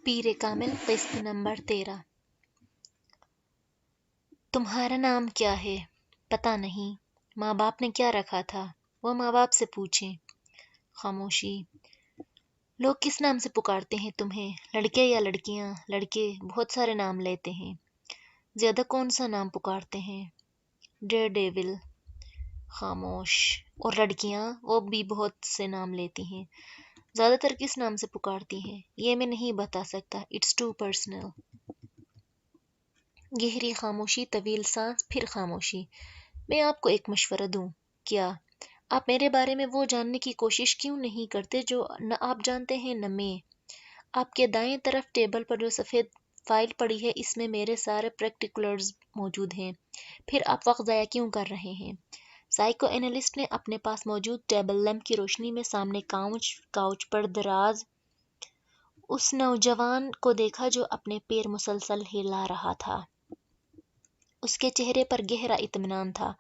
پیر کامل قسط نمبر 13۔ تمہارا نام کیا ہے؟ پتہ نہیں۔ ماں باپ نے کیا رکھا تھا؟ وہ ماں باپ سے پوچھیں۔ خاموشی۔ لوگ کس نام سے پکارتے ہیں تمہیں؟ لڑکے یا لڑکیاں؟ لڑکے بہت سارے نام لیتے ہیں۔ زیادہ کون سا نام پکارتے ہیں؟ Dear devil. خاموش۔ اور لڑکیاں؟ وہ بھی بہت سے نام لیتی ہیں۔ زیادہ تر کس نام سے پکارتی ہیں؟ یہ میں نہیں بتا سکتا۔ It's too personal. گہری خاموشی، طویل سانس، پھر خاموشی۔ میں آپ کو ایک مشورہ دوں؟ کیا؟ آپ میرے بارے میں وہ جاننے کی کوشش کیوں نہیں کرتے جو نہ آپ جانتے ہیں نہ میں؟ آپ کے دائیں طرف ٹیبل پر جو سفید فائل پڑی ہے اس میں میرے سارے پریکٹیکولرز موجود ہیں۔ پھر آپ وقت ضائع کیوں کر رہے ہیں؟ سائیکو اینالسٹ نے اپنے پاس موجود ٹیبل لیمپ کی روشنی میں سامنے کاؤچ پر دراز اس نوجوان کو دیکھا جو اپنے پیر مسلسل ہلا رہا تھا۔ اس کے چہرے پر گہرا اطمینان تھا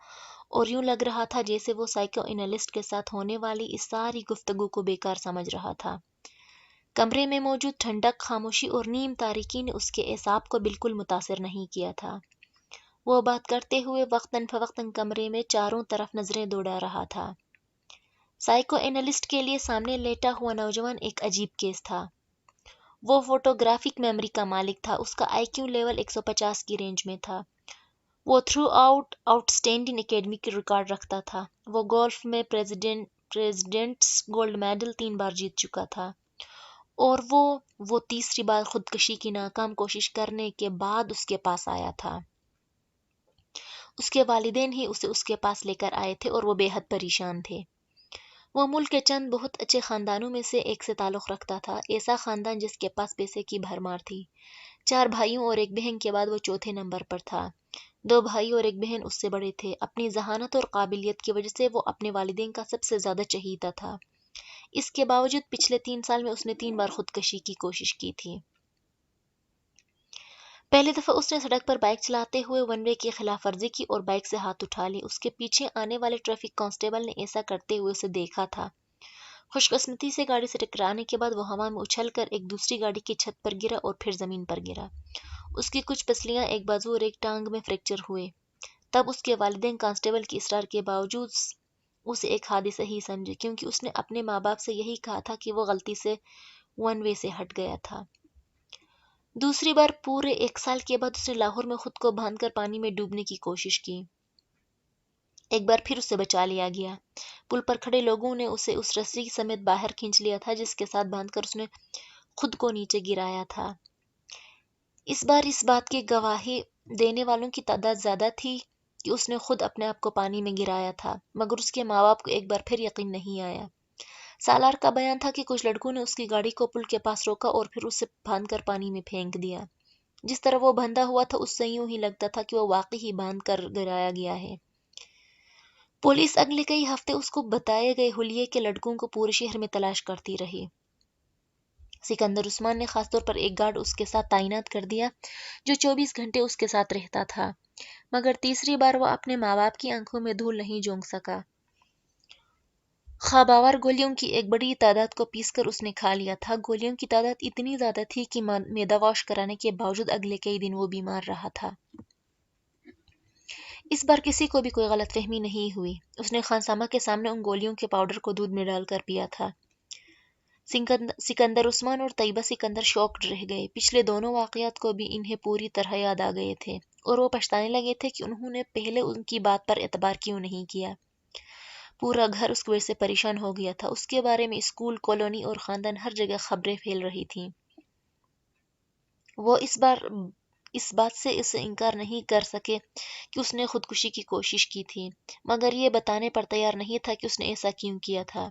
اور یوں لگ رہا تھا جیسے وہ سائیکو اینالسٹ کے ساتھ ہونے والی اس ساری گفتگو کو بیکار سمجھ رہا تھا۔ کمرے میں موجود ٹھنڈک، خاموشی اور نیم تاریکی نے اس کے اعصاب کو بالکل متاثر نہیں کیا تھا۔ وہ بات کرتے ہوئے وقتاً فوقتاً کمرے میں چاروں طرف نظریں دوڑا رہا تھا۔ سائیکو اینالسٹ کے لیے سامنے لیٹا ہوا نوجوان ایک عجیب کیس تھا۔ وہ فوٹوگرافک میموری کا مالک تھا۔ اس کا آئی کیو لیول 150 کی رینج میں تھا۔ وہ through out standing academic record رکھتا تھا۔ وہ گولف میں پریزیڈنٹس گولڈ میڈل 3 بار جیت چکا تھا اور وہ تیسری بار خودکشی کی ناکام کوشش کرنے کے بعد اس کے پاس آیا تھا۔ اس کے والدین ہی اسے اس کے پاس لے کر آئے تھے اور وہ بے حد پریشان تھے۔ وہ ملک کے چند بہت اچھے خاندانوں میں سے ایک سے تعلق رکھتا تھا، ایسا خاندان جس کے پاس پیسے کی بھرمار تھی۔ 4 بھائیوں اور ایک بہن کے بعد وہ چوتھے نمبر پر تھا۔ 2 بھائی اور ایک بہن اس سے بڑے تھے۔ اپنی ذہانت اور قابلیت کی وجہ سے وہ اپنے والدین کا سب سے زیادہ چہیتا تھا۔ اس کے باوجود پچھلے 3 سال میں اس نے 3 بار خودکشی کی کوشش کی تھی۔ پہلی دفعہ اس نے سڑک پر بائک چلاتے ہوئے ون وے کی خلاف ورزی کی اور بائک سے ہاتھ اٹھا لی۔ اس کے پیچھے آنے والے ٹریفک کانسٹیبل نے ایسا کرتے ہوئے اسے دیکھا تھا۔ خوش قسمتی سے گاڑی سے ٹکرانے کے بعد وہ ہوا میں اچھل کر ایک دوسری گاڑی کی چھت پر گرا اور پھر زمین پر گرا۔ اس کی کچھ پسلیاں، ایک بازو اور ایک ٹانگ میں فریکچر ہوئے۔ تب اس کے والدین کانسٹیبل کی اصرار کے باوجود اسے ایک حادثہ ہی سمجھے، کیونکہ اس نے اپنے ماں باپ سے یہی کہا تھا کہ وہ غلطی سے ون وے سے ہٹ گیا تھا۔ دوسری بار پورے 1 سال کے بعد اس نے لاہور میں خود کو باندھ کر پانی میں ڈوبنے کی کوشش کی۔ ایک بار پھر اسے بچا لیا گیا۔ پل پر کھڑے لوگوں نے اسے اس رسی سمیت باہر کھینچ لیا تھا جس کے ساتھ باندھ کر اس نے خود کو نیچے گرایا تھا۔ اس بار اس بات کی گواہی دینے والوں کی تعداد زیادہ تھی کہ اس نے خود اپنے آپ کو پانی میں گرایا تھا، مگر اس کے ماں باپ کو ایک بار پھر یقین نہیں آیا۔ سالار کا بیان تھا کہ کچھ لڑکوں نے اس کی گاڑی کو پل کے پاس روکا اور پھر اسے باندھ کر پانی میں پھینک دیا۔ جس طرح وہ بندھا ہوا تھا اس سے یوں ہی لگتا تھا کہ وہ واقعی ہی باندھ کر گرایا گیا ہے۔ پولیس اگلے کئی ہفتے اس کو بتائے گئے حلیے کے لڑکوں کو پورے شہر میں تلاش کرتی رہی۔ سکندر عثمان نے خاص طور پر ایک گارڈ اس کے ساتھ تعینات کر دیا جو 24 گھنٹے اس کے ساتھ رہتا تھا، مگر تیسری بار وہ اپنے ماں باپ کی آنکھوں میں دھول نہیں جھونک سکا۔ خواب آور گولیوں کی ایک بڑی تعداد کو پیس کر اس نے کھا لیا تھا۔ گولیوں کی تعداد اتنی زیادہ تھی کہ معدہ واش کرانے کے باوجود اگلے کئی دن وہ بیمار رہا تھا۔ اس بار کسی کو بھی کوئی غلط فہمی نہیں ہوئی۔ اس نے خانسامہ کے سامنے ان گولیوں کے پاؤڈر کو دودھ میں ڈال کر پیا تھا۔ سکندر عثمان اور طیبہ سکندر شاکڈ رہ گئے۔ پچھلے دونوں واقعات کو بھی انہیں پوری طرح یاد آ گئے تھے اور وہ پچھتانے لگے تھے کہ انہوں نے پہلے ان کی بات پر اعتبار کیوں نہیں کیا۔ پورا گھر اس کی وجہ سے پریشان ہو گیا تھا۔ اس کے بارے میں اسکول، کالونی اور خاندان ہر جگہ خبریں پھیل رہی تھیں۔ وہ اس بات سے اسے انکار نہیں کر سکے کہ اس نے خودکشی کی کوشش کی تھی، مگر یہ بتانے پر تیار نہیں تھا کہ اس نے ایسا کیوں کیا تھا۔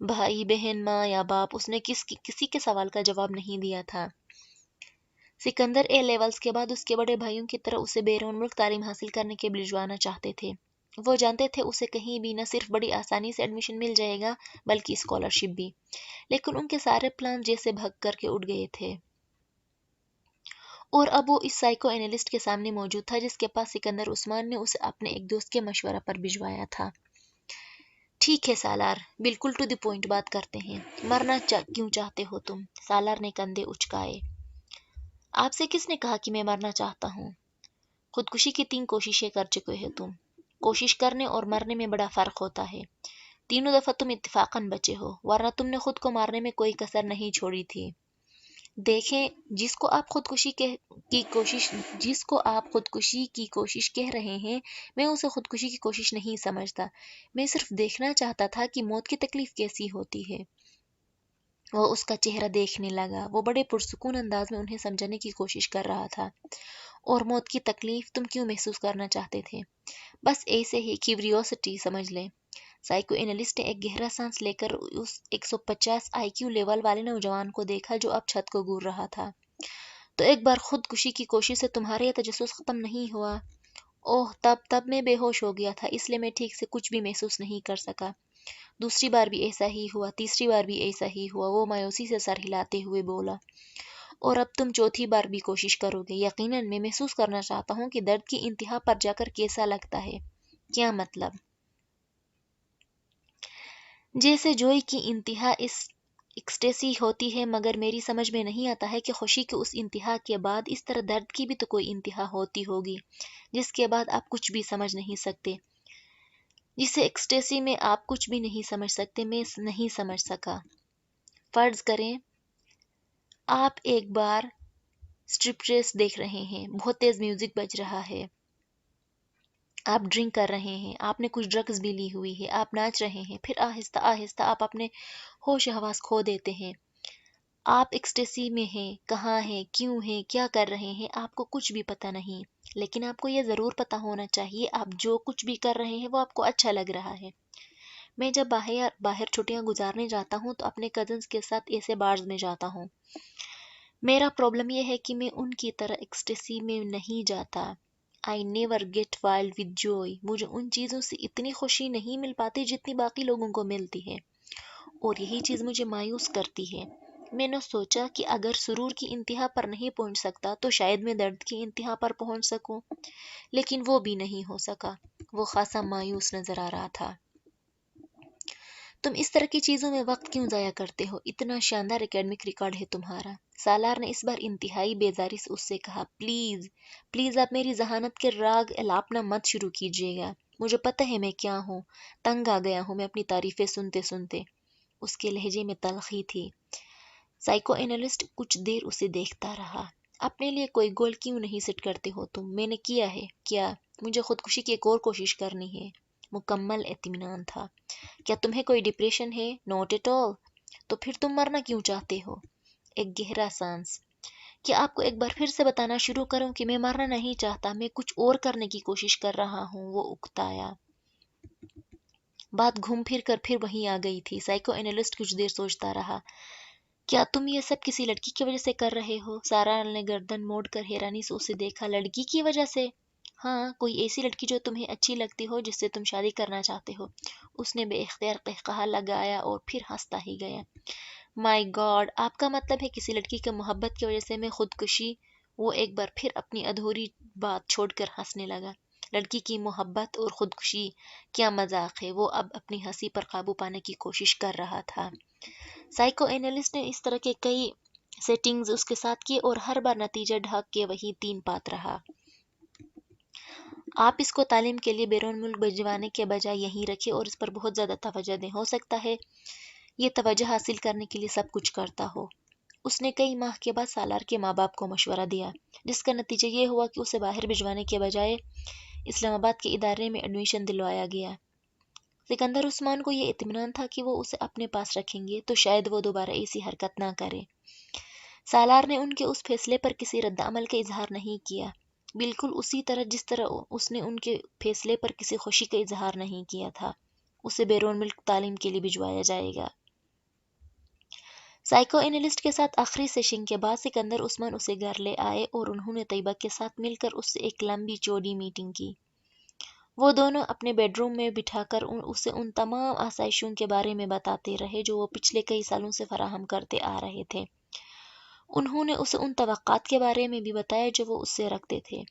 بھائی، بہن، ماں یا باپ، اس نے کسی کے سوال کا جواب نہیں دیا تھا۔ سکندر اے لیولز کے بعد اس کے بڑے بھائیوں کی طرح اسے بیرون ملک تعلیم حاصل کرنے کے بھجوانا چاہتے تھے۔ وہ جانتے تھے اسے کہیں بھی نہ صرف بڑی آسانی سے ایڈمیشن مل جائے گا بلکہ اسکالرشپ بھی، لیکن ان کے سارے پلان جیسے بھگ کر کے اڑ گئے تھے۔ اور اب وہ اس سائیکو اینالسٹ کے سامنے موجود تھا جس کے پاس سکندر عثمان نے اسے اپنے ایک دوست کے مشورہ پر بھجوایا تھا۔ ٹھیک ہے سالار، بالکل ٹو دی پوائنٹ بات کرتے ہیں۔ مرنا کیوں چاہتے ہو تم؟ سالار نے کندھے اچکائے۔ آپ سے کس نے کہا کہ میں مرنا چاہتا ہوں؟ خودکشی کی 3 کوششیں کر چکے ہو تم۔ کوشش کرنے اور مرنے میں بڑا فرق ہوتا ہے۔ تینوں دفعہ تم اتفاقاً بچے ہو، ورنہ تم نے خود کو مارنے میں کوئی کسر نہیں چھوڑی تھی۔ دیکھیں، جس کو آپ خودکشی کی کوشش کہہ رہے ہیں، میں اسے خودکشی کی کوشش نہیں سمجھتا۔ میں صرف دیکھنا چاہتا تھا کہ موت کی تکلیف کیسی ہوتی ہے۔ وہ اس کا چہرہ دیکھنے لگا۔ وہ بڑے پرسکون انداز میں انہیں سمجھانے کی کوشش کر رہا تھا۔ اور موت کی تکلیف تم کیوں محسوس کرنا چاہتے تھے؟ بس ایسے ہی، کیوریوسٹی سمجھ لیں۔ سائیکو اینالسٹ نے ایک گہرا سانس لے کر اس 150 آئی کیو لیول والے نوجوان کو دیکھا جو اب چھت کو گور رہا تھا۔ تو ایک بار خودکشی کی کوشش سے تمہارا یہ تجسس ختم نہیں ہوا؟ اوہ، تب میں بے ہوش ہو گیا تھا، اس لیے میں ٹھیک سے کچھ بھی محسوس نہیں کر سکا۔ دوسری بار بھی ایسا ہی ہوا، تیسری بار بھی ایسا ہی ہوا، وہ مایوسی سے سر ہلاتے ہوئے بولا۔ اور اب تم چوتھی بار بھی کوشش کرو گے۔ یقیناً میں محسوس کرنا چاہتا ہوں کہ درد کی انتہا پر جا کر کیسا لگتا ہے۔ کیا مطلب؟ جیسے جوئی کی انتہا ایکسٹیسی ہوتی ہے، مگر میری سمجھ میں نہیں آتا ہے کہ خوشی کی اس انتہا کے بعد اس طرح درد کی بھی تو کوئی انتہا ہوتی ہوگی، جس کے بعد آپ کچھ بھی سمجھ نہیں سکتے۔ جسے ایکسٹیسی میں آپ کچھ بھی نہیں سمجھ سکتے، میں نہیں سمجھ سکا۔ فرض کریں آپ ایک بار اسٹرپ ریس دیکھ رہے ہیں، بہت تیز میوزک بج رہا ہے، آپ ڈرنک کر رہے ہیں، آپ نے کچھ ڈرگز بھی لی ہوئی ہے، آپ ناچ رہے ہیں، پھر آہستہ آہستہ آپ اپنے ہوش حواس کھو دیتے ہیں۔ آپ ایکسٹیسی میں ہیں، کہاں ہیں، کیوں ہیں، کیا کر رہے ہیں، آپ کو کچھ بھی پتہ نہیں، لیکن آپ کو یہ ضرور پتہ ہونا چاہیے آپ جو کچھ بھی کر رہے ہیں وہ آپ کو اچھا لگ رہا ہے۔ میں جب باہر چھٹیاں گزارنے جاتا ہوں تو اپنے کزنز کے ساتھ ایسے بارز میں جاتا ہوں۔ میرا پرابلم یہ ہے کہ میں ان کی طرح ایکسٹیسی میں نہیں جاتا۔ I never get wild with joy۔ مجھے ان چیزوں سے اتنی خوشی نہیں مل پاتی جتنی باقی لوگوں کو ملتی ہے، اور یہی چیز مجھے مایوس کرتی ہے۔ میں نے سوچا کہ اگر سرور کی انتہا پر نہیں پہنچ سکتا تو شاید میں درد کی انتہا پر پہنچ سکوں، لیکن وہ بھی نہیں ہو سکا۔ وہ خاصا مایوس نظر آ رہا تھا۔ تم اس طرح کی چیزوں میں وقت کیوں ضائع کرتے ہو؟ اتنا شاندار اکیڈمک ریکارڈ ہے تمہارا۔ سالار نے اس بار انتہائی بیزاری سے اس سے کہا، پلیز آپ میری ذہانت کے راگ الاپنا مت شروع کیجیے گا۔ مجھے پتہ ہے میں کیا ہوں، تنگ آ گیا ہوں میں اپنی تعریفیں سنتے سنتے۔ اس کے لہجے میں تلخی تھی۔ سائیکو اینالسٹ کچھ دیر اسے دیکھتا رہا۔ اپنے لیے کوئی گول کیوں نہیں سیٹ کرتے ہو تم؟ میں نے کیا ہے کیا؟ مجھے خودکشی کی ایک اور کوشش کرنی ہے۔ مکمل اطمینان تھا۔ کیا تمہیں کوئی ڈپریشن ہے؟ Not at all. تو پھر تم مرنا کیوں چاہتے ہو؟ ایک گہرا سانس۔ کیا آپ کو ایک بار پھر سے بتانا شروع کروں کہ میں مرنا نہیں چاہتا، میں کچھ اور کرنے کی کوشش کر رہا ہوں؟ وہ اکتایا۔ بات گھوم پھر کر پھر وہیں آ گئی تھی۔ سائیکو اینالسٹ کچھ دیر سوچتا رہا۔ کیا تم یہ سب کسی لڑکی کی وجہ سے کر رہے ہو؟ سارا نے گردن موڑ کر حیرانی سے اسے دیکھا۔ لڑکی کی وجہ سے؟ ہاں، کوئی ایسی لڑکی جو تمہیں اچھی لگتی ہو، جس سے تم شادی کرنا چاہتے ہو۔ اس نے بے اختیار قہقہا لگایا اور پھر ہنستا ہی گیا۔ مائی گاڈ، آپ کا مطلب ہے کسی لڑکی کی محبت کی وجہ سے میں خودکشی؟ وہ ایک بار پھر اپنی ادھوری بات چھوڑ کر ہنسنے لگا۔ لڑکی کی محبت اور خودکشی، کیا مذاق ہے! وہ اب اپنی ہنسی پر قابو پانے کی کوشش کر رہا تھا۔ سائیکو اینالسٹ نے اس طرح کے کئی سیٹنگز اس کے ساتھ کیے اور ہر بار نتیجہ ڈھک کے وہی 3 بات رہا۔ آپ اس کو تعلیم کے لیے بیرون ملک بھجوانے کے بجائے یہیں رکھیں اور اس پر بہت زیادہ توجہ دیں۔ ہو سکتا ہے یہ توجہ حاصل کرنے کے لیے سب کچھ کرتا ہو۔ اس نے کئی ماہ کے بعد سالار کے ماں باپ کو مشورہ دیا، جس کا نتیجہ یہ ہوا کہ اسے باہر بھجوانے کے بجائے اسلام آباد کے ادارے میں ایڈمیشن دلوایا گیا۔ سکندر عثمان کو یہ اطمینان تھا کہ وہ اسے اپنے پاس رکھیں گے تو شاید وہ دوبارہ ایسی حرکت نہ کرے۔ سالار نے ان کے اس فیصلے پر کسی رد عمل کا اظہار نہیں کیا، بالکل اسی طرح جس طرح اس نے ان کے فیصلے پر کسی خوشی کا اظہار نہیں کیا تھا۔ اسے بیرون ملک تعلیم کے لیے بھجوایا جائے گا۔ سائیکو اینالسٹ کے ساتھ آخری سیشن کے بعد سکندر عثمان اسے گھر لے آئے اور انہوں نے طیبہ کے ساتھ مل کر اس سے ایک لمبی چوڑی میٹنگ کی۔ وہ دونوں اپنے بیڈ روم میں بٹھا کر اسے ان تمام آسائشوں کے بارے میں بتاتے رہے جو وہ پچھلے کئی سالوں سے فراہم کرتے آ رہے تھے۔ انہوں نے اسے ان توقعات کے بارے میں بھی بتایا جو وہ اس سے رکھتے تھے،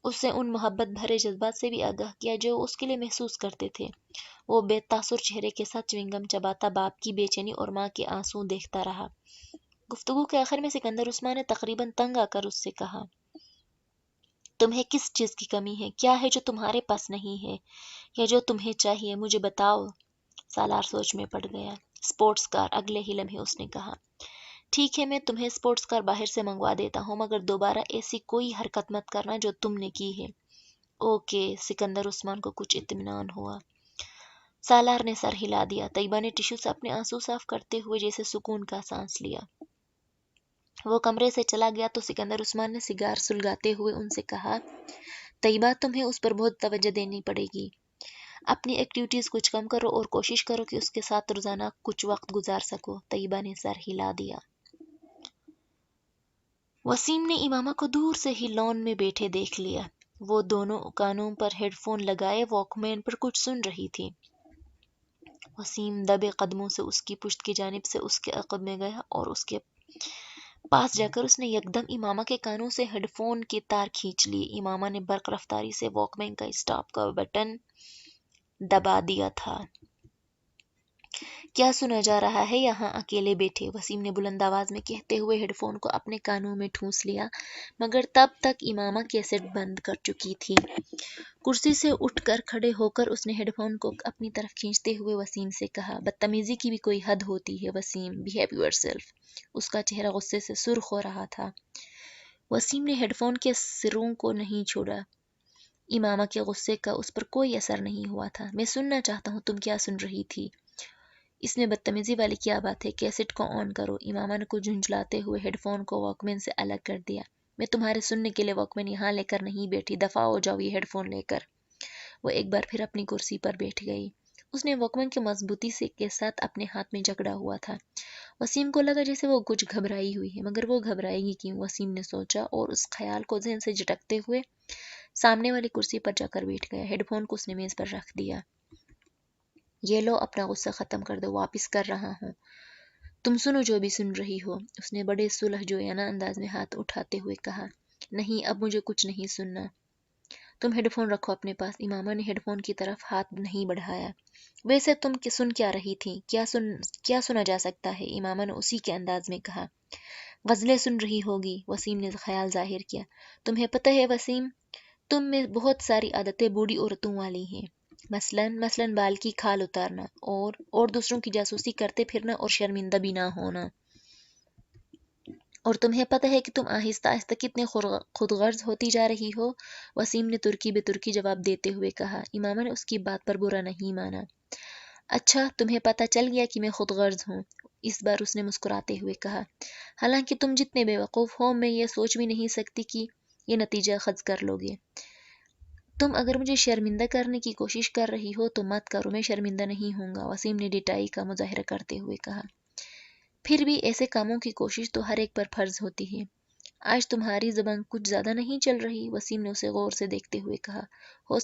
اسے ان محبت بھرے جذبات سے بھی آگاہ کیا جو وہ اس کے لیے محسوس کرتے تھے۔ وہ بے تاثر چہرے کے ساتھ چوئنگم چباتا باپ کی بے چینی اور ماں کے آنسو دیکھتا رہا۔ گفتگو کے آخر میں سکندر عثمان نے تقریباً تنگ آ کر اس سے کہا، تمہیں کس چیز کی کمی ہے؟ کیا ہے جو تمہارے پاس نہیں ہے یا جو تمہیں چاہیے؟ مجھے بتاؤ۔ سالار سوچ میں پڑ گیا۔ اسپورٹس کار، اگلے ہی لمحے اس نے کہا۔ ٹھیک ہے، میں تمہیں اسپورٹس کار باہر سے منگوا دیتا ہوں، مگر دوبارہ ایسی کوئی حرکت مت کرنا جو تم نے کی ہے۔ اوکے، سکندر عثمان کو کچھ اطمینان ہوا۔ سالار نے سر ہلا دیا۔ طیبہ نے ٹشو سے اپنے آنسو صاف کرتے ہوئے جیسے سکون کا سانس لیا۔ وہ کمرے سے چلا گیا تو سکندر عثمان نے سگار سلگاتے ہوئے ان سے کہا، طیبہ تمہیں اس پر بہت توجہ دینی پڑے گی۔ اپنی ایکٹیویٹیز کچھ کم کرو اور کوشش کرو کہ اس کے ساتھ روزانہ کچھ وقت گزار سکو۔ طیبہ نے سر ہلا دیا۔ وسیم نے امامہ کو دور سے ہی لان میں بیٹھے دیکھ لیا۔ وہ دونوں کانوں پر ہیڈ فون لگائے واک مین پر کچھ سن رہی تھی۔ وسیم دبے قدموں سے اس کی پشت کی جانب سے اس کے عقب میں گیا اور اس کے پاس جا کر اس نے یکدم امامہ کے کانوں سے ہیڈ فون کے تار کھینچ لیے۔ امامہ نے برق رفتاری سے واک مین کا اسٹاپ کا بٹن دبا دیا تھا۔ کیا سنا جا رہا ہے یہاں اکیلے بیٹھے؟ وسیم نے بلند آواز میں کہتے ہوئے ہیڈ فون کو اپنے کانوں میں ٹھونس لیا، مگر تب تک امامہ کیسٹ بند کر چکی تھی۔ کرسی سے اٹھ کر کھڑے ہو کر اس نے ہیڈ فون کو اپنی طرف کھینچتے ہوئے وسیم سے کہا، بدتمیزی کی بھی کوئی حد ہوتی ہے وسیم، بہیو یور سیلف۔ اس کا چہرہ غصے سے سرخ ہو رہا تھا۔ وسیم نے ہیڈ فون کے سروں کو نہیں چھوڑا۔ امامہ کے غصے کا اس پر کوئی اثر نہیں ہوا تھا۔ میں سننا چاہتا ہوں تم کیا سن رہی تھی؟ اس میں بدتمیزی والی کیا بات ہے؟ کیسٹ کو آن کرو۔ امامہ کو جھنجھلاتے ہوئے ہیڈ فون کو واک مین سے الگ کر دیا۔ میں تمہارے سننے کے لیے واک مین یہاں لے کر نہیں بیٹھی، دفع ہو جاؤ یہ ہیڈ فون لے کر۔ وہ ایک بار پھر اپنی کرسی پر بیٹھ گئی۔ اس نے واک مین کی مضبوطی سے کے ساتھ اپنے ہاتھ میں جکڑا ہوا تھا۔ وسیم کو لگا جیسے وہ کچھ گھبرائی ہوئی ہے، مگر وہ گھبرائے گی کیوں؟ وسیم نے سوچا اور اس خیال کو ذہن سے جھٹکتے ہوئے سامنے والی کرسی پر جا کر بیٹھ گیا۔ ہیڈ فون کو اس نے میز پر رکھ دیا۔ یہ لو، اپنا غصہ ختم کر دو، واپس کر رہا ہوں۔ تم سنو جو بھی سن رہی ہو۔ اس نے بڑے صلح جویانہ انداز میں ہاتھ اٹھاتے ہوئے کہا۔ نہیں، اب مجھے کچھ نہیں سننا۔ تم ہیڈ فون رکھو اپنے پاس۔ امامہ نے ہیڈ فون کی طرف ہاتھ نہیں بڑھایا۔ ویسے تم سن کیا رہی تھی؟ کیا سنا جا سکتا ہے؟ امامہ نے اسی کے انداز میں کہا۔ غزلیں سن رہی ہوگی، وسیم نے خیال ظاہر کیا۔ تمہیں پتہ ہے وسیم، تم میں بہت ساری عادتیں بوڑھی عورتوں والی ہیں۔ مثلاً بال کی کھال اتارنا اور دوسروں کی جاسوسی کرتے پھرنا اور شرمندہ بھی نہ ہونا۔ اور تمہیں پتہ ہے کہ تم آہستہ آہستہ کتنے خود غرض ہوتی جا رہی ہو؟ وسیم نے ترکی بے ترکی جواب دیتے ہوئے کہا۔ امامہ نے اس کی بات پر برا نہیں مانا۔ اچھا، تمہیں پتہ چل گیا کہ میں خود غرض ہوں؟ اس بار اس نے مسکراتے ہوئے کہا۔ حالانکہ تم جتنے بے وقوف ہو، میں یہ سوچ بھی نہیں سکتی کہ یہ نتیجہ اخذ کر لو گے۔ تم اگر مجھے شرمندہ کرنے کی کوشش کر رہی ہو تو مت کرو، میں شرمندہ نہیں ہوں گا، وسیم نے ڈٹائی کا مظاہرہ کرتے ہوئے کہا۔ پھر بھی ایسے کاموں کی کوشش تو ہر ایک پر فرض ہوتی ہے۔ آج تمہاری زبان کچھ زیادہ نہیں چل رہی؟ وسیم نے اسے غور سے دیکھتے ہوئے کہا۔ ہو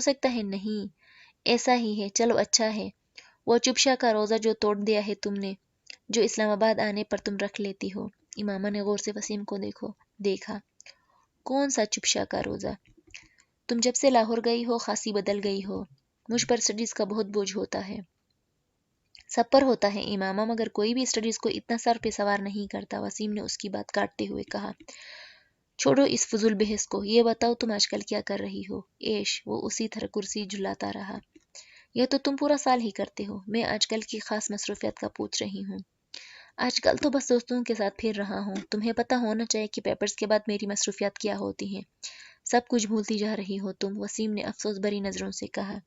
سکتا ہے نہیں، ایسا ہی ہے، چلو اچھا ہے۔ وہ چپشا کا روزہ جو توڑ دیا ہے تم نے، جو اسلام آباد آنے پر تم رکھ لیتی ہو۔ امامہ نے غور سے وسیم کو دیکھا۔ کون سا چپشا کا روزہ؟ تم جب سے لاہور گئی ہو خاصی بدل گئی ہو۔ مجھ پر اسٹڈیز کا بہت بوجھ ہوتا ہے۔ سب پر ہوتا ہے امامہ، مگر کوئی بھی اسٹڈیز کو اتنا سر پہ سوار نہیں کرتا، وسیم نے اس کی بات کاٹتے ہوئے کہا۔ چھوڑو اس فضول بحث کو، یہ بتاؤ تم آج کل کیا کر رہی ہو؟ ایش، وہ اسی طرح کرسی جھلاتا رہا۔ یہ تو تم پورا سال ہی کرتے ہو، میں آج کل کی خاص مصروفیات کا پوچھ رہی ہوں۔ آج کل تو بس دوستوں کے ساتھ پھر رہا ہوں۔ تمہیں پتہ ہونا چاہیے کہ پیپرز کے بعد میری مصروفیات کیا ہوتی ہیں۔ سب کچھ بھولتی جا رہی ہو تم، وسیم نے افسوس بھری نظروں سے کہا۔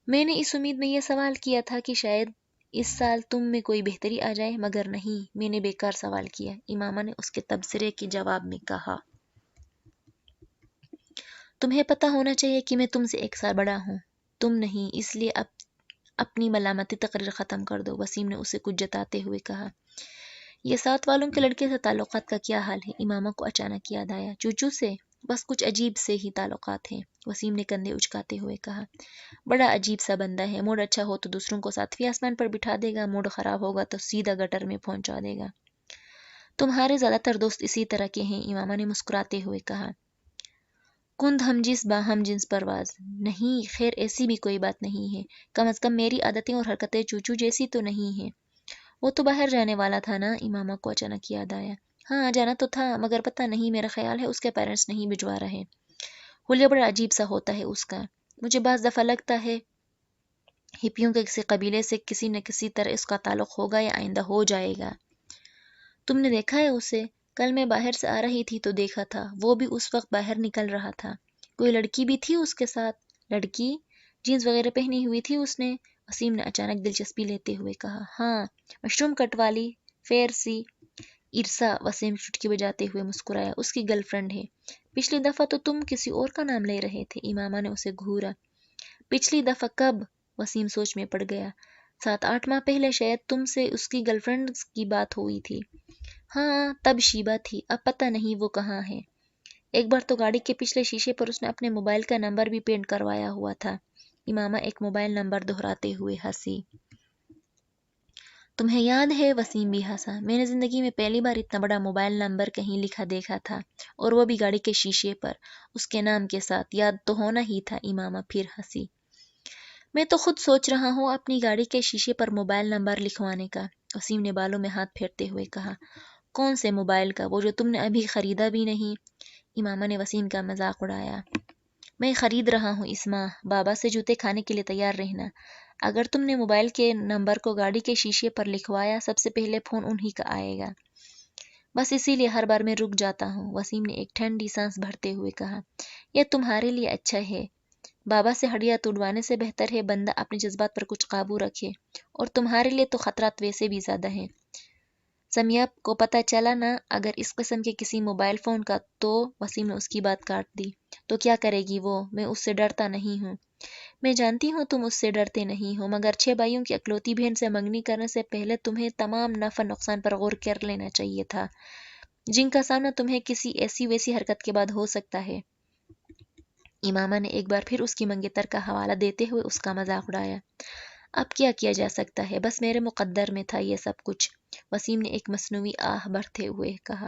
میں نے اس امید میں یہ سوال کیا تھا کہ شاید اس سال تم میں کوئی بہتری آ جائے، مگر نہیں، میں نے بیکار سوال کیا، امامہ نے اس کے تبصرے کے جواب میں کہا۔ تمہیں پتہ ہونا چاہیے کہ میں تم سے 1 سال بڑا ہوں، تم نہیں، اس لیے اب اپنی ملامتی تقریر ختم کر دو، وسیم نے اسے کچھ جتاتے ہوئے کہا۔ یہ ساتھ والوں کے لڑکے سے تعلقات کا کیا حال ہے؟ امامہ کو اچانک یاد آیا۔ چوچو سے؟ بس کچھ عجیب سے ہی تعلقات ہیں، وسیم نے کندھے اچکاتے ہوئے کہا۔ بڑا عجیب سا بندہ ہے، موڈ اچھا ہو تو دوسروں کو 7ویں آسمان پر بٹھا دے گا، موڈ خراب ہوگا تو سیدھا گٹر میں پہنچا دے گا۔ تمہارے زیادہ تر دوست اسی طرح کے ہیں، امامہ نے مسکراتے ہوئے کہا۔ کند ہم جنس باہم جنس پرواز؟ نہیں، خیر ایسی بھی کوئی بات نہیں ہے، کم از کم میری عادتیں اور حرکتیں چوچو جیسی تو نہیں ہیں۔ وہ تو باہر جانے والا تھا نا، امامہ کو اچانک یاد آیا۔ ہاں جانا تو تھا، مگر پتہ نہیں، میرا خیال ہے اس کے پیرنٹس نہیں بھجوا رہے۔ حلیہ بڑا عجیب سا ہوتا ہے اس کا، مجھے بعض دفعہ لگتا ہے ہپیوں کے کسی قبیلے سے کسی نہ کسی طرح اس کا تعلق ہوگا یا آئندہ ہو جائے گا۔ تم نے دیکھا ہے اسے؟ کل میں باہر سے آ رہی تھی تو دیکھا تھا، وہ بھی اس وقت باہر نکل رہا تھا۔ کوئی لڑکی بھی تھی اس کے ساتھ؟ لڑکی؟ جینز وغیرہ پہنی ہوئی تھی اس نے؟ وسیم نے اچانک دلچسپی لیتے ہوئے کہا۔ ہاں، مشروم کٹ والی، فیر سی۔ ارسا، وسیم چٹکی بجاتے ہوئے مسکرایا، اس کی گرل فرینڈ ہے۔ پچھلی دفعہ تو تم کسی اور کا نام لے رہے تھے، امامہ نے اسے گھورا۔ پچھلی دفعہ کب؟ وسیم سوچ میں پڑ گیا۔ 7-8 ماہ پہلے شاید تم سے اس کی گرل فرینڈ کی بات ہوئی تھی۔ ہاں، تب شیبہ تھی، اب پتہ نہیں وہ کہاں ہے۔ ایک بار تو گاڑی کے پچھلے شیشے پر اس نے اپنے موبائل کا نمبر بھی پینٹ کروایا ہوا تھا۔ امامہ ایک موبائل نمبر دہراتے ہوئے ہنسی۔ تمہیں یاد ہے؟ وسیم بھی ہنسا۔ میں نے زندگی میں پہلی بار اتنا بڑا موبائل نمبر کہیں لکھا دیکھا تھا، اور وہ بھی گاڑی کے شیشے پر، اس کے نام کے ساتھ۔ یاد تو ہونا ہی تھا، امامہ پھر ہنسی۔ میں تو خود سوچ رہا ہوں اپنی گاڑی کے شیشے پر موبائل نمبر لکھوانے کا، وسیم نے بالوں میں ہاتھ پھیرتے ہوئے کہا۔ کون سے موبائل کا؟ وہ جو تم نے ابھی خریدا بھی نہیں؟ امامہ نے وسیم کا مذاق اڑایا۔ میں خرید رہا ہوں اس ماہ، بابا سے جوتے کھانے کے لیے تیار رہنا۔ اگر تم نے موبائل کے نمبر کو گاڑی کے شیشے پر لکھوایا، سب سے پہلے فون انہی کا آئے گا۔ بس اسی لیے ہر بار میں رک جاتا ہوں، وسیم نے ایک ٹھنڈی سانس بھرتے ہوئے کہا۔ یہ تمہارے لیے اچھا ہے، بابا سے ہڈیاں توڑوانے سے بہتر ہے بندہ اپنے جذبات پر کچھ قابو رکھے، اور تمہارے لیے تو خطرات ویسے بھی زیادہ ہیں۔ سمیہ کو پتہ چلا نا اگر اس قسم کے کسی موبائل فون کا تو، وسیم نے اس کی بات کاٹ دی، تو کیا کرے گی وہ؟ میں اس سے ڈرتا نہیں ہوں۔ میں جانتی ہوں تم اس سے ڈرتے نہیں ہو، مگر 6 بھائیوں کی اکلوتی بہن سے منگنی کرنے سے پہلے تمہیں تمام نفع نقصان پر غور کر لینا چاہیے تھا، جن کا سامنا تمہیں کسی ایسی ویسی حرکت کے بعد ہو سکتا ہے۔ امامہ نے ایک بار پھر اس کی منگیتر کا حوالہ دیتے ہوئے اس کا مذاق اڑایا۔ اب کیا جا سکتا ہے، بس میرے مقدر میں تھا یہ سب کچھ، وسیم نے ایک مصنوعی آہ بھرتے ہوئے کہا۔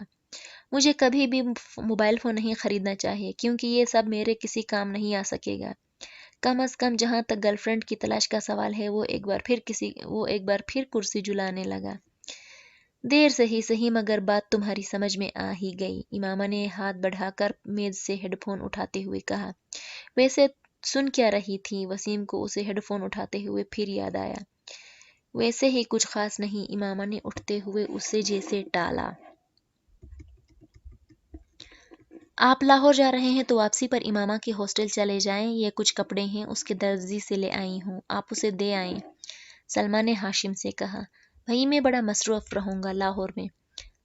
مجھے کبھی بھی موبائل فون نہیں خریدنا چاہیے، کیونکہ یہ سب میرے کسی کام نہیں آ سکے گا۔ کم از کم جہاں تک گرل فرینڈ کی تلاش کا سوال ہے، وہ ایک بار پھر کرسی جھلانے لگا۔ دیر سے ہی صحیح، مگر بات تمہاری سمجھ میں آ ہی گئی، امامہ نے ہاتھ بڑھا کر میز سے ہیڈ فون اٹھاتے ہوئے کہا۔ ویسے سن کیا رہی تھی؟ وسیم کو اسے ہیڈ فون اٹھاتے ہوئے پھر یاد آیا۔ ویسے ہی کچھ خاص نہیں، امامہ نے اٹھتے ہوئے اسے جیسے ٹالا۔ آپ لاہور جا رہے ہیں تو واپسی پر امامہ کے ہاسٹل چلے جائیں، یہ کچھ کپڑے ہیں، اس کے درزی سے لے آئی ہوں، آپ اسے دے آئیں، سلمیٰ نے ہاشم سے کہا۔ بھائی میں بڑا مصروف رہوں گا لاہور میں،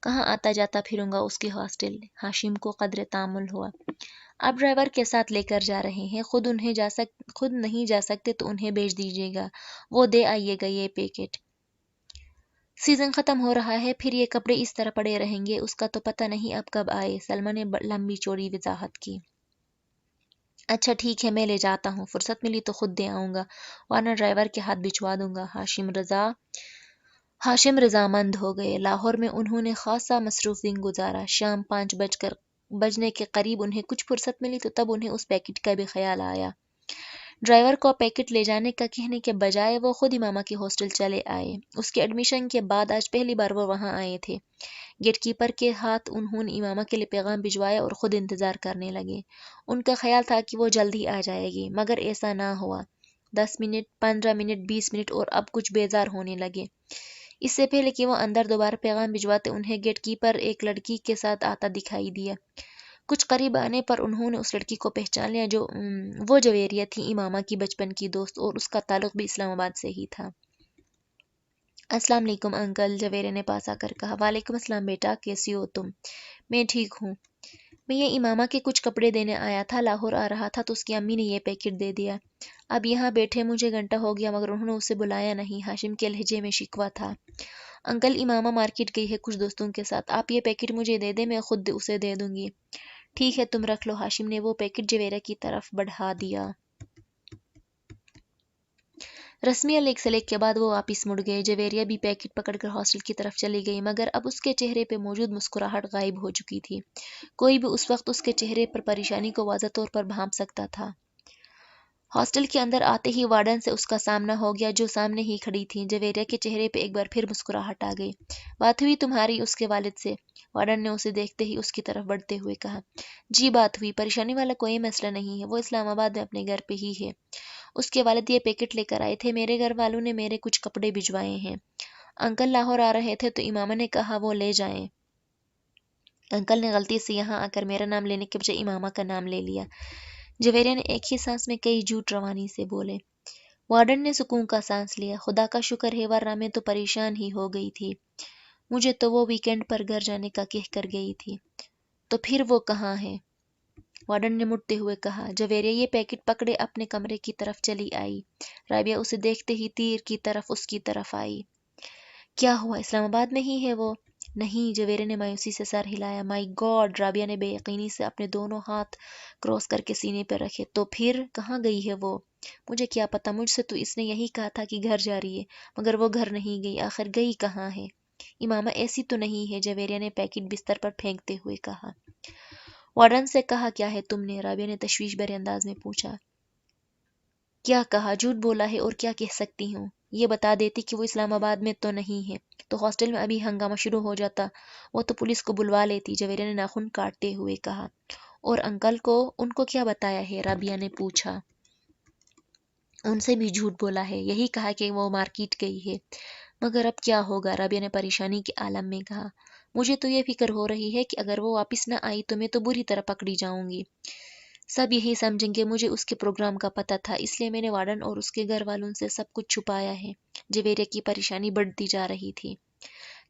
کہاں آتا جاتا پھروں گا اس کے ہاسٹل، ہاشم کو قدرے تامل ہوا۔ آپ ڈرائیور کے ساتھ لے کر جا رہے ہیں، خود نہیں جا سکتے تو انہیں بھیج دیجیے گا، وہ دے آئیے گا یہ پیکٹ۔ سیزن ختم ہو رہا ہے، پھر یہ کپڑے اس طرح پڑے رہیں گے، اس کا تو پتہ نہیں اب کب آئے، سلمیٰ نے لمبی چوڑی وضاحت کی۔ اچھا ٹھیک ہے، میں لے جاتا ہوں، فرصت ملی تو خود دے آؤں گا، ورنہ ڈرائیور کے ہاتھ بھجوا دوں گا۔ ہاشم رضامند ہو گئے۔ لاہور میں انہوں نے خاصا مصروف دن گزارا۔ شام 5 بجنے کے قریب انہیں کچھ فرصت ملی تو تب انہیں اس پیکٹ کا بھی خیال آیا۔ ڈرائیور کو پیکٹ لے جانے کا کہنے کے بجائے وہ خود امامہ کے ہاسٹل چلے آئے۔ اس کے ایڈمیشن کے بعد آج پہلی بار وہ وہاں آئے تھے۔ گیٹ کیپر کے ہاتھ انہوں نے امامہ کے لیے پیغام بھجوایا اور خود انتظار کرنے لگے۔ ان کا خیال تھا کہ وہ جلد ہی آ جائے گی، مگر ایسا نہ ہوا۔ 10 منٹ، 15 منٹ، 20 منٹ اور اب کچھ بیزار ہونے لگے۔ اس سے پہلے کہ وہ اندر دوبارہ پیغام بھجواتے، انہیں گیٹ کیپر ایک لڑکی کے ساتھ آتا دکھائی دیا۔ کچھ قریب آنے پر انہوں نے اس لڑکی کو پہچان لیا، وہ جویریہ تھی، امامہ کی بچپن کی دوست، اور اس کا تعلق بھی اسلام آباد سے ہی تھا۔ السلام علیکم انکل، جویریہ نے پاس آ کر کہا۔ وعلیکم السلام بیٹا، کیسی ہو تم؟ میں ٹھیک ہوں۔ میں یہ امامہ کے کچھ کپڑے دینے آیا تھا، لاہور آ رہا تھا تو اس کی امی نے یہ پیکٹ دے دیا۔ اب یہاں بیٹھے مجھے گھنٹہ ہو گیا مگر انہوں نے اسے بلایا نہیں، ہاشم کے لہجے میں شکوہ تھا۔ انکل امامہ مارکیٹ گئی ہے کچھ دوستوں کے ساتھ، آپ یہ پیکٹ مجھے دے دیں، میں خود اسے دے دوں گی۔ ٹھیک ہے تم رکھ لو، ہاشم نے وہ پیکٹ جویریہ کی طرف بڑھا دیا۔ رسمی الیک سلیک کے بعد وہ واپس مڑ گئے۔ جویریہ بھی پیکٹ پکڑ کر ہاسٹل کی طرف چلی گئی، مگر اب اس کے چہرے پہ موجود مسکراہٹ غائب ہو چکی تھی۔ کوئی بھی اس وقت اس کے چہرے پر پریشانی کو واضح طور پر بھانپ سکتا تھا۔ ہاسٹل کے اندر آتے ہی وارڈن سے اس کا سامنا ہو گیا جو سامنے ہی کھڑی تھی۔ جویریہ کے چہرے پہ ایک بار پھر مسکراہٹ آ گئی۔ بات ہوئی تمہاری اس کے والد سے؟ وارڈن نے اسے دیکھتے ہی اس کی طرف بڑھتے ہوئے کہا۔ جی بات ہوئی، پریشانی والا کوئی مسئلہ نہیں ہے، وہ اسلام آباد میں اپنے گھر پہ ہی ہے۔ اس کے والد یہ پیکٹ لے کر آئے تھے، میرے گھر والوں نے میرے کچھ کپڑے بھجوائے ہیں۔ انکل لاہور آ رہے تھے تو امامہ نے کہا وہ لے جائیں۔ انکل نے غلطی سے یہاں آ کر میرا نام لینے کے بجائے امامہ کا نام لے لیا۔ جویریہ نے ایک ہی سانس میں کئی جھوٹ روانی سے بولے۔ وارڈن نے سکون کا سانس لیا۔ خدا کا شکر ہے ورنہ میں تو پریشان ہی ہو گئی تھی۔ مجھے تو وہ ویکینڈ پر گھر جانے کا کہہ کر گئی تھی۔ تو پھر وہ کہاں ہے؟ وارڈن نے مڑتے ہوئے کہا۔ جویریہ یہ پیکٹ پکڑے اپنے کمرے کی طرف چلی آئی۔ رابعہ اسے دیکھتے ہی تیر کی طرف اس کی طرف آئی۔ کیا ہوا، اسلام آباد میں ہی ہے وہ؟ نہیں، جویریہ نے مایوسی سے سر ہلایا۔ مائی گاڈ، رابعہ نے بے یقینی سے اپنے دونوں ہاتھ کراس کر کے سینے پر رکھے۔ تو پھر کہاں گئی ہے وہ؟ مجھے کیا پتا، مجھ سے تو اس نے یہی کہا تھا کہ گھر جا رہی ہے، مگر وہ گھر نہیں گئی، آخر گئی کہاں ہے؟ امامہ ایسی تو نہیں ہے، جویریہ نے پیکٹ بستر پر پھینکتے ہوئے کہا۔ وارڈن سے کہا کیا ہے تم نے؟ رابعہ نے تشویش بھرے انداز میں پوچھا۔ کیا کہا؟ جھوٹ بولا ہے اور کیا کہہ سکتی ہوں؟ یہ بتا دیتی کہ وہ اسلام آباد میں تو نہیں ہے تو ہاسٹل میں ابھی ہنگامہ شروع ہو جاتا، وہ تو پولیس کو بلوا لیتی، جویریہ نے ناخن کاٹتے ہوئے کہا۔ اور انکل کو، ان کو کیا بتایا ہے؟ رابعہ نے پوچھا۔ ان سے بھی جھوٹ بولا ہے، یہی کہا کہ وہ مارکیٹ گئی ہے۔ مگر اب کیا ہوگا؟ رابعہ نے پریشانی کے عالم میں کہا۔ مجھے تو یہ فکر ہو رہی ہے کہ اگر وہ واپس نہ آئی تو میں تو بری طرح پکڑی جاؤں گی۔ سب یہی سمجھیں گے مجھے اس کے پروگرام کا پتہ تھا، اس لیے میں نے وارڈن اور اس کے گھر والوں سے سب کچھ چھپایا ہے۔ جویریہ کی پریشانی بڑھتی جا رہی تھی۔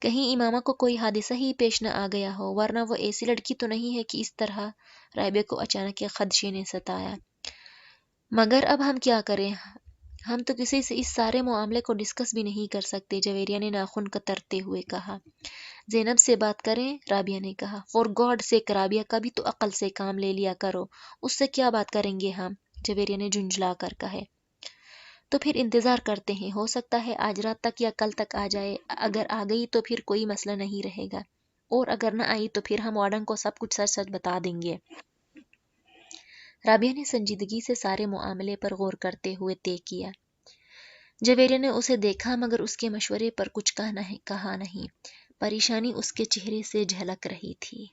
کہیں امامہ کو کوئی حادثہ ہی پیش نہ آ گیا ہو، ورنہ وہ ایسی لڑکی تو نہیں ہے کہ اس طرح۔ رابعہ کو اچانک ایک خدشے نے ستایا۔ مگر اب ہم کیا کریں؟ ہم تو کسی سے اس سارے معاملے کو ڈسکس بھی نہیں کر سکتے، جویریہ نے ناخن کترتے ہوئے کہا۔ زینب سے بات کریں؟ رابعہ نے کہا۔ فار گاڈ سیک رابعہ، کبھی تو عقل سے کام لے لیا کرو، اس سے کیا بات کریں گے ہم؟ جویریہ نے جھنجھلا کر کہے۔ تو پھر انتظار کرتے ہیں، ہو سکتا ہے آج رات تک یا کل تک آ جائے، اگر آ گئی تو پھر کوئی مسئلہ نہیں رہے گا، اور اگر نہ آئی تو پھر ہم وارڈن کو سب کچھ سچ سچ بتا دیں گے۔ رابعہ نے سنجیدگی سے سارے معاملے پر غور کرتے ہوئے طے کیا۔ جویریہ نے اسے دیکھا مگر اس کے مشورے پر کچھ کہا نہیں، پریشانی اس کے چہرے سے جھلک رہی تھی۔